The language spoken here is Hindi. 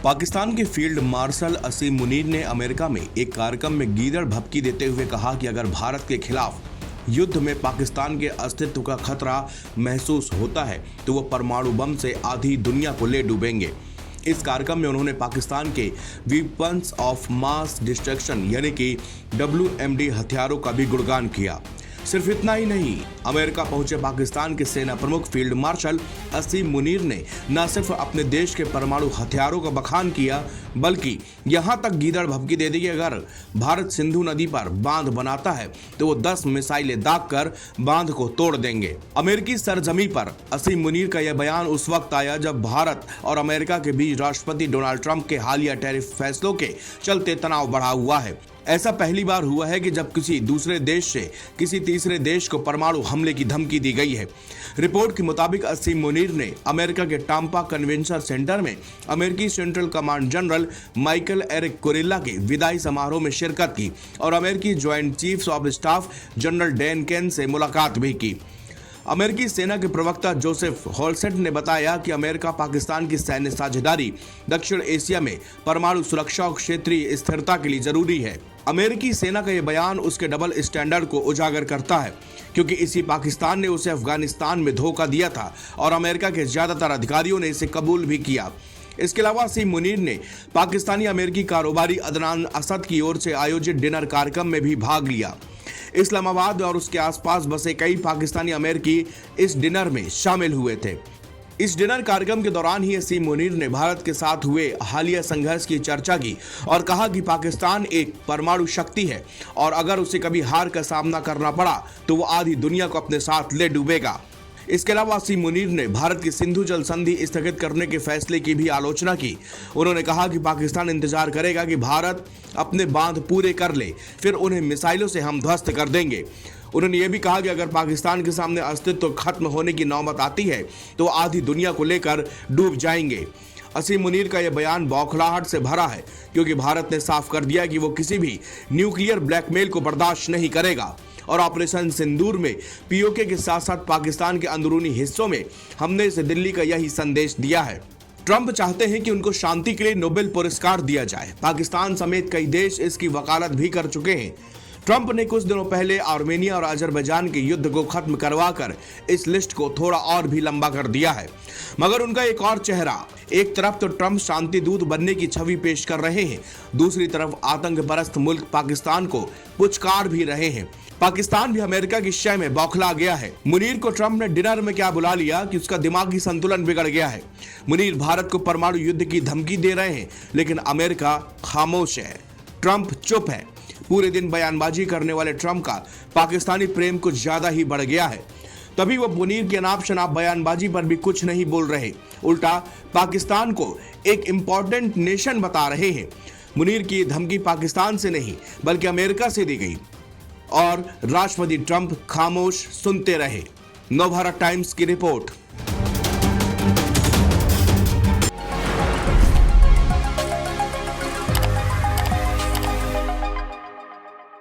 पाकिस्तान के फील्ड मार्शल असीम मुनीर ने अमेरिका में एक कार्यक्रम में गीदड़ भभकी देते हुए कहा कि अगर भारत के खिलाफ युद्ध में पाकिस्तान के अस्तित्व का खतरा महसूस होता है तो वो परमाणु बम से आधी दुनिया को ले डूबेंगे। इस कार्यक्रम में उन्होंने पाकिस्तान के वेपन्स ऑफ मास डिस्ट्रक्शन यानी कि WMD हथियारों का भी गुणगान किया। सिर्फ इतना ही नहीं, अमेरिका पहुंचे पाकिस्तान के सेना प्रमुख फील्ड मार्शल असीम मुनीर ने न सिर्फ अपने देश के परमाणु हथियारों का बखान किया बल्कि यहां तक गीदड़ भभकी दे दी कि अगर भारत सिंधु नदी पर बांध बनाता है तो वो 10 मिसाइलें दागकर बांध को तोड़ देंगे। अमेरिकी सरजमी पर असीम मुनीर का यह बयान उस वक्त आया जब भारत और अमेरिका के बीच राष्ट्रपति डोनाल्ड ट्रंप के हालिया टैरिफ फैसलों के चलते तनाव बढ़ा हुआ है। ऐसा पहली बार हुआ है कि जब किसी दूसरे देश से किसी तीसरे देश को परमाणु हमले की धमकी दी गई है। रिपोर्ट के मुताबिक असीम मुनीर ने अमेरिका के टाम्पा कन्वेंशन सेंटर में अमेरिकी central command general Michael Erik Kurilla के विदाई समारोह में शिरकत की और अमेरिकी joint chiefs of staff general Dan Caine से मुलाकात भी की। अमेरिकी सेना के प्रवक्ता जोसेफ हॉलसेट ने बताया कि अमेरिका पाकिस्तान की सैन्य साझेदारी दक्षिण एशिया में परमाणु सुरक्षा और क्षेत्रीय स्थिरता के लिए जरूरी है। अमेरिकी सेना का यह बयान उसके डबल स्टैंडर्ड को उजागर करता है क्योंकि इसी पाकिस्तान ने उसे अफगानिस्तान में धोखा दिया था और अमेरिका के ज्यादातर अधिकारियों ने इसे कबूल भी किया। इसके अलावा असीम मुनीर ने पाकिस्तानी अमेरिकी कारोबारी अदनान असद की ओर से आयोजित डिनर कार्यक्रम में भी भाग लिया। इस्लामाबाद और उसके आसपास बसे कई पाकिस्तानी अमेरिकी इस डिनर में शामिल हुए थे। इस डिनर कार्यक्रम के दौरान ही असीम मुनीर ने भारत के साथ हुए हालिया संघर्ष की चर्चा की और कहा कि पाकिस्तान एक परमाणु शक्ति है और अगर उसे कभी हार का सामना करना पड़ा तो वो आधी दुनिया को अपने साथ ले डूबेगा। इसके अलावा असीम मुनीर ने भारत की सिंधु जल संधि स्थगित करने के फैसले की भी आलोचना की। उन्होंने कहा कि पाकिस्तान इंतजार करेगा कि भारत अपने बांध पूरे कर ले, फिर उन्हें मिसाइलों से हम ध्वस्त कर देंगे। उन्होंने ये भी कहा कि अगर पाकिस्तान के सामने अस्तित्व खत्म होने की नौबत आती है तो आधी दुनिया को लेकर डूब जाएंगे। असीम मुनीर का यह बयान बौखलाहट से भरा है क्योंकि भारत ने साफ कर दिया कि वो किसी भी न्यूक्लियर ब्लैकमेल को बर्दाश्त नहीं करेगा और ऑपरेशन सिंदूर में POK के साथ साथ पाकिस्तान के अंदरूनी हिस्सों में हमने इसे दिल्ली का यही संदेश दिया है। ट्रंप चाहते हैं कि उनको शांति के लिए नोबेल पुरस्कार दिया जाए। पाकिस्तान समेत कई देश इसकी वकालत भी कर चुके हैं। ट्रंप ने कुछ दिनों पहले आर्मेनिया और अजरबैजान के युद्ध को खत्म करवाकर इस लिस्ट को थोड़ा और भी लंबा कर दिया है। मगर उनका एक और चेहरा, एक तरफ तो ट्रंप शांति दूत बनने की छवि पेश कर रहे हैं, दूसरी तरफ आतंक परस्त मुल्क पाकिस्तान को पुचकार भी रहे हैं। पाकिस्तान भी अमेरिका की शय में बौखला गया है। मुनीर को ट्रंप ने डिनर में क्या बुला लिया कि उसका दिमागी संतुलन बिगड़ गया है। मुनीर भारत को परमाणु युद्ध की धमकी दे रहे हैं लेकिन अमेरिका खामोश है, ट्रंप चुप है। पूरे दिन बयानबाजी करने वाले ट्रंप का पाकिस्तानी प्रेम कुछ ज्यादा ही बढ़ गया है। तभी वो मुनीर की अनाप शनाप बयानबाजी पर भी कुछ नहीं बोल रहे, उल्टा पाकिस्तान को एक इंपॉर्टेंट नेशन बता रहे हैं। मुनीर की धमकी पाकिस्तान से नहीं बल्कि अमेरिका से दी गई और राष्ट्रपति ट्रंप खामोश सुनते रहे। नवभारत टाइम्स की रिपोर्ट।